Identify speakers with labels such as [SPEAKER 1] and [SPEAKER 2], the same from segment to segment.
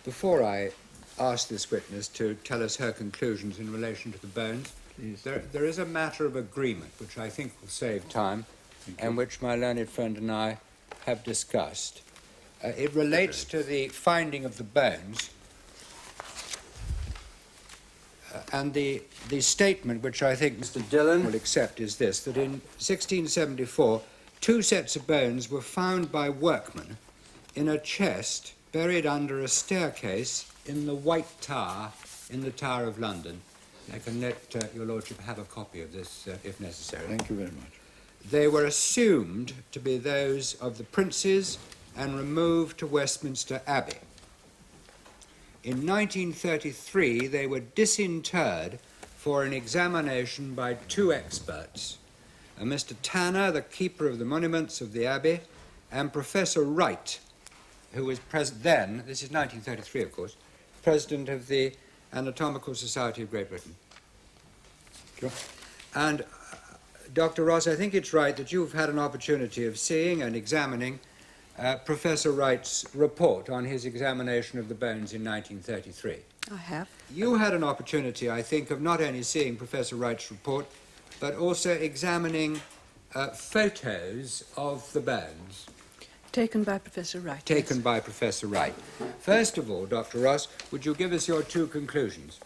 [SPEAKER 1] Before I ask this witness to tell us her conclusions in relation to the bones, there is a matter of agreement which I think will save time and which my learned friend and I have discussed. It relates to the finding of the bones and the statement which I think Mr. Dillon will accept is this, that in 1674 two sets of bones were found by workmen in a chest buried under a staircase in the White Tower in the Tower of London. I can let your lordship have a copy of this if necessary.
[SPEAKER 2] Thank you very much.
[SPEAKER 1] They were assumed to be those of the princes and removed to Westminster Abbey. In 1933, they were disinterred for an examination by two experts, Mr. Tanner, the keeper of the monuments of the Abbey, and Professor Wright, who was then, this is 1933 of course, president of the Anatomical Society of Great Britain.
[SPEAKER 2] Sure.
[SPEAKER 1] And Dr. Ross, I think it's right that you've had an opportunity of seeing and examining Professor Wright's report on his examination of the bones in 1933.
[SPEAKER 3] I have.
[SPEAKER 1] You had an opportunity, I think, of not only seeing Professor Wright's report, but also examining photos of the bones.
[SPEAKER 3] Taken by Professor Wright.
[SPEAKER 1] Taken
[SPEAKER 3] yes.
[SPEAKER 1] by Professor Wright. First of all, Dr. Ross, would you give us your two conclusions?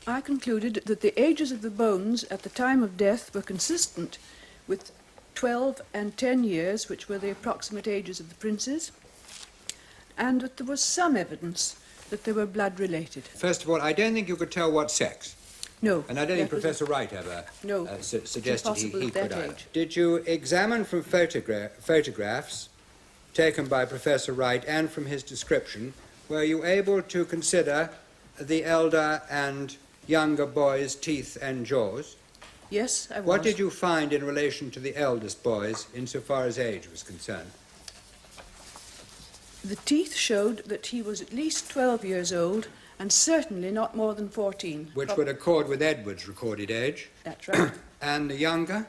[SPEAKER 3] I concluded that the ages of the bones at the time of death were consistent with 12 and 10 years, which were the approximate ages of the princes, and that there was some evidence that they were blood-related.
[SPEAKER 1] First of all, I don't think you could tell what sex.
[SPEAKER 3] No.
[SPEAKER 1] And I don't think Professor Wright ever suggested he could either. Did you examine from photographs taken by Professor Wright and from his description, were you able to consider the elder and younger boys' teeth and jaws?
[SPEAKER 3] Yes, I was.
[SPEAKER 1] What did you find in relation to the eldest boys insofar as age was concerned?
[SPEAKER 3] The teeth showed that he was at least 12 years old and certainly not more than 14.
[SPEAKER 1] Which would accord with Edward's recorded age.
[SPEAKER 3] That's right.
[SPEAKER 1] And the younger?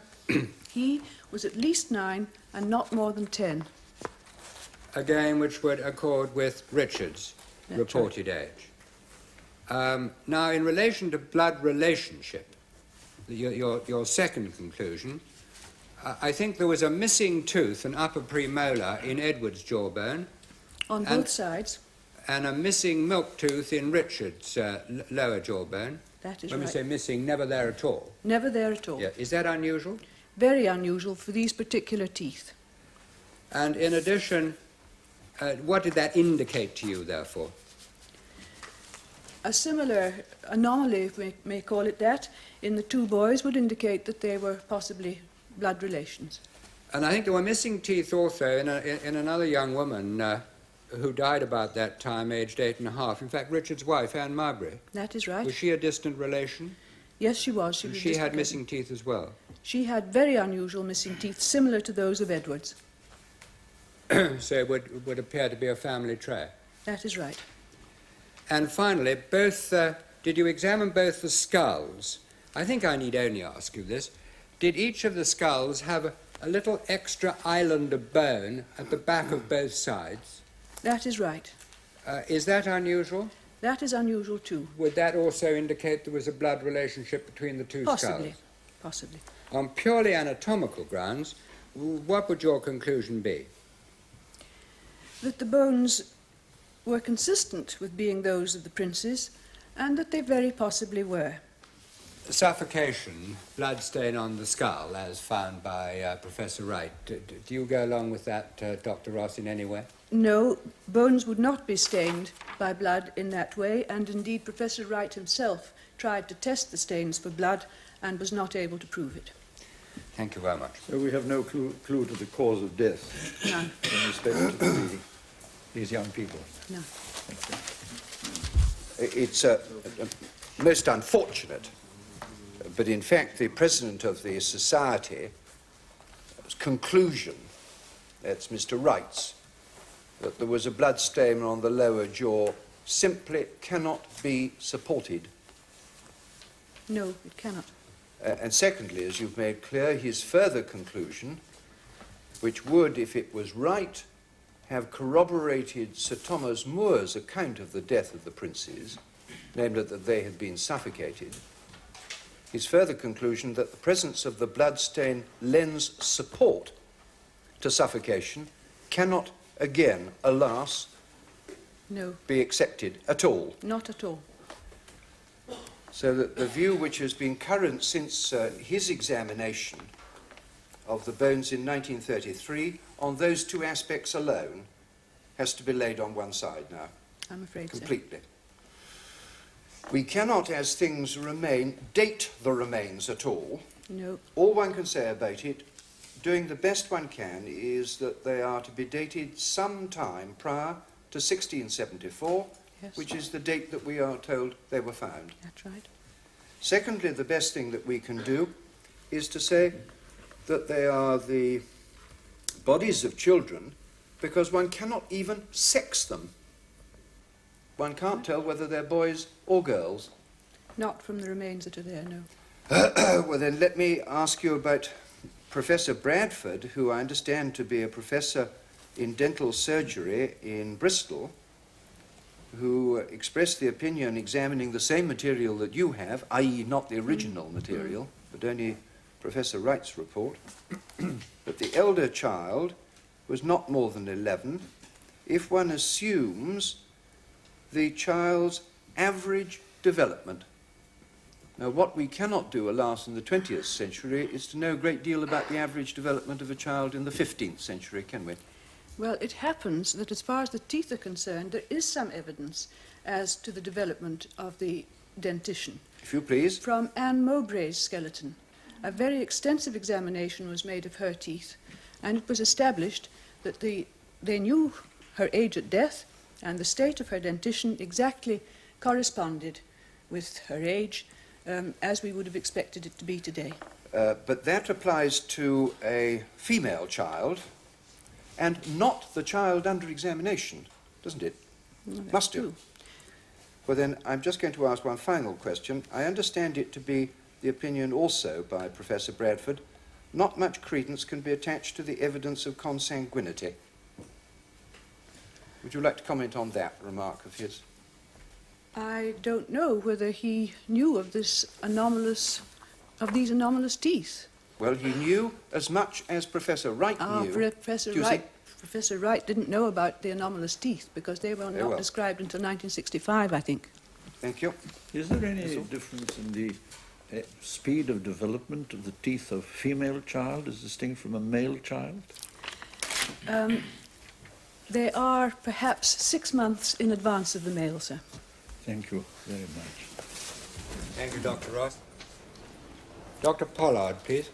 [SPEAKER 3] He was at least 9 and not more than 10.
[SPEAKER 1] Again, which would accord with Richard's reported age. Now, in relation to blood relationship, your second conclusion, I think there was a missing tooth, an upper premolar, in Edward's jawbone.
[SPEAKER 3] On both sides.
[SPEAKER 1] And a missing milk tooth in Richard's lower jawbone.
[SPEAKER 3] That is
[SPEAKER 1] when
[SPEAKER 3] right.
[SPEAKER 1] We say missing, never there at all.
[SPEAKER 3] Never there at all.
[SPEAKER 1] Yeah. Is that unusual?
[SPEAKER 3] Very unusual for these particular teeth.
[SPEAKER 1] And in addition, what did that indicate to you, therefore?
[SPEAKER 3] A similar anomaly, if we may call it that, in the two boys would indicate that they were possibly blood relations.
[SPEAKER 1] And I think there were missing teeth also in another young woman who died about that time, aged 8.5. In fact, Richard's wife, Anne Marbury.
[SPEAKER 3] That is right.
[SPEAKER 1] Was she a distant relation?
[SPEAKER 3] Yes, she was.
[SPEAKER 1] She had missing teeth as well.
[SPEAKER 3] She had very unusual missing teeth, similar to those of Edward's.
[SPEAKER 1] So it would appear to be a family trait.
[SPEAKER 3] That is right.
[SPEAKER 1] And finally, did you examine both the skulls? I think I need only ask you this. Did each of the skulls have a little extra island of bone at the back of both sides?
[SPEAKER 3] That is right.
[SPEAKER 1] Is that unusual?
[SPEAKER 3] That is unusual too.
[SPEAKER 1] Would that also indicate there was a blood relationship between the two skulls?
[SPEAKER 3] Possibly.
[SPEAKER 1] On purely anatomical grounds, what would your conclusion be?
[SPEAKER 3] That the bones were consistent with being those of the princes, and that they very possibly were.
[SPEAKER 1] Suffocation, blood stain on the skull, as found by Professor Wright. Do you go along with that, Dr. Ross, in any way?
[SPEAKER 3] No, bones would not be stained by blood in that way, and indeed Professor Wright himself tried to test the stains for blood and was not able to prove it.
[SPEAKER 1] Thank you very much.
[SPEAKER 2] So we have no clue to the cause of death?
[SPEAKER 3] None.
[SPEAKER 2] In respect to these young people?
[SPEAKER 3] No.
[SPEAKER 4] It's most unfortunate, but in fact the president of the society's conclusion, that's Mr. Wright's, that there was a blood stain on the lower jaw simply cannot be supported.
[SPEAKER 3] No, it cannot.
[SPEAKER 4] And secondly, as you've made clear, his further conclusion, which would, if it was right, have corroborated Sir Thomas More's account of the death of the princes, namely that they had been suffocated, his further conclusion that the presence of the bloodstain lends support to suffocation cannot again, alas,
[SPEAKER 3] No,
[SPEAKER 4] be accepted at all.
[SPEAKER 3] not at all.
[SPEAKER 4] So that the view which has been current since his examination of the bones in 1933 on those two aspects alone has to be laid on one side now,
[SPEAKER 3] I'm afraid
[SPEAKER 4] completely. We cannot, as things remain, date the remains at all.
[SPEAKER 3] so. No,
[SPEAKER 4] All one can say about it, doing the best one can, is that they are to be dated sometime prior to 1674,
[SPEAKER 3] yes,
[SPEAKER 4] which is the date that we are told they were found.
[SPEAKER 3] that's right.
[SPEAKER 4] Secondly, the best thing that we can do is to say that they are the bodies of children because one cannot even sex them. One can't tell whether they're boys or girls.
[SPEAKER 3] Not from the remains that are there, no.
[SPEAKER 4] Well, then let me ask you about Professor Bradford, who I understand to be a professor in dental surgery in Bristol, who expressed the opinion examining the same material that you have, i.e. not the original material, but only Professor Wright's report, that the elder child was not more than 11 if one assumes the child's average development. Now, what we cannot do, alas, in the 20th century is to know a great deal about the average development of a child in the 15th century, can we?
[SPEAKER 3] Well, it happens that as far as the teeth are concerned, there is some evidence as to the development of the dentition.
[SPEAKER 4] If you please.
[SPEAKER 3] From Anne Mowbray's skeleton, a very extensive examination was made of her teeth, and it was established that they knew her age at death, and the state of her dentition exactly corresponded with her age, as we would have expected it to be today.
[SPEAKER 4] But that applies to a female child and not the child under examination, doesn't it?
[SPEAKER 3] No, that's
[SPEAKER 4] Must do.
[SPEAKER 3] true.
[SPEAKER 4] Well, then, I'm just going to ask one final question. I understand it to be the opinion also by Professor Bradford, not much credence can be attached to the evidence of consanguinity. Would you like to comment on that remark of his?
[SPEAKER 3] I don't know whether he knew of these anomalous teeth.
[SPEAKER 4] Well, he knew as much as Professor Wright knew.
[SPEAKER 3] Professor
[SPEAKER 4] Do you
[SPEAKER 3] Wright. Professor Wright didn't know about the anomalous teeth because they were
[SPEAKER 4] Very
[SPEAKER 3] not
[SPEAKER 4] well.
[SPEAKER 3] described until 1965, I think.
[SPEAKER 4] Thank you.
[SPEAKER 2] Is there any difference in the speed of development of the teeth of a female child as distinct from a male child?
[SPEAKER 3] They are perhaps 6 months in advance of the male, sir.
[SPEAKER 2] Thank you very much.
[SPEAKER 1] Thank you, Dr. Ross. Dr. Pollard, please.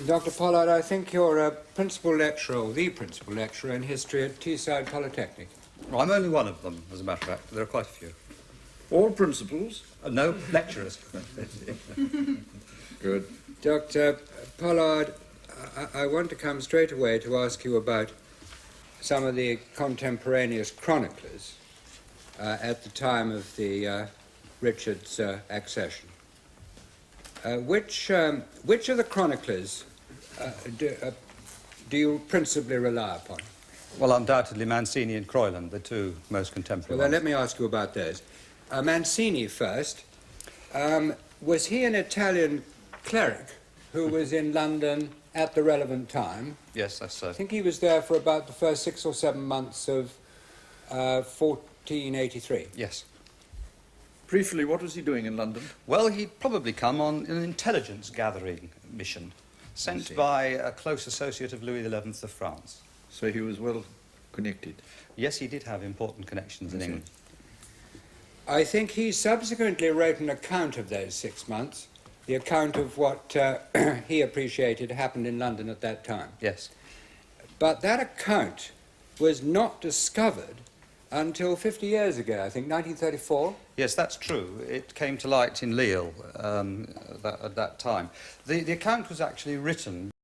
[SPEAKER 1] Dr. Pollard, I think you're a principal lecturer, or the principal lecturer in history at Teesside Polytechnic.
[SPEAKER 5] Well, I'm only one of them, as a matter of fact. There are quite a few.
[SPEAKER 2] All principals?
[SPEAKER 5] No, lecturers.
[SPEAKER 2] Good.
[SPEAKER 1] Dr. Pollard, I want to come straight away to ask you about some of the contemporaneous chroniclers at the time of the Richard's accession. Which of the chroniclers do you principally rely upon?
[SPEAKER 5] Well, undoubtedly Mancini and Croyland, the two most contemporary
[SPEAKER 1] Well, then
[SPEAKER 5] ones.
[SPEAKER 1] let me ask you about those. Mancini first. Was he an Italian cleric who was in London at the relevant time?
[SPEAKER 5] Yes, that's so.
[SPEAKER 1] I think he was there for about the first 6 or 7 months of 1483.
[SPEAKER 5] Yes.
[SPEAKER 2] Briefly, what was he doing in London?
[SPEAKER 5] Well, he'd probably come on an intelligence-gathering mission sent by a close associate of Louis XI of France.
[SPEAKER 2] So he was well connected.
[SPEAKER 5] Yes, he did have important connections in England.
[SPEAKER 1] I think he subsequently wrote an account of those 6 months, the account of what he appreciated happened in London at that time.
[SPEAKER 5] Yes.
[SPEAKER 1] But that account was not discovered until 50 years ago, I think, 1934.
[SPEAKER 5] Yes, that's true. It came to light in Lille at that time. The account was actually written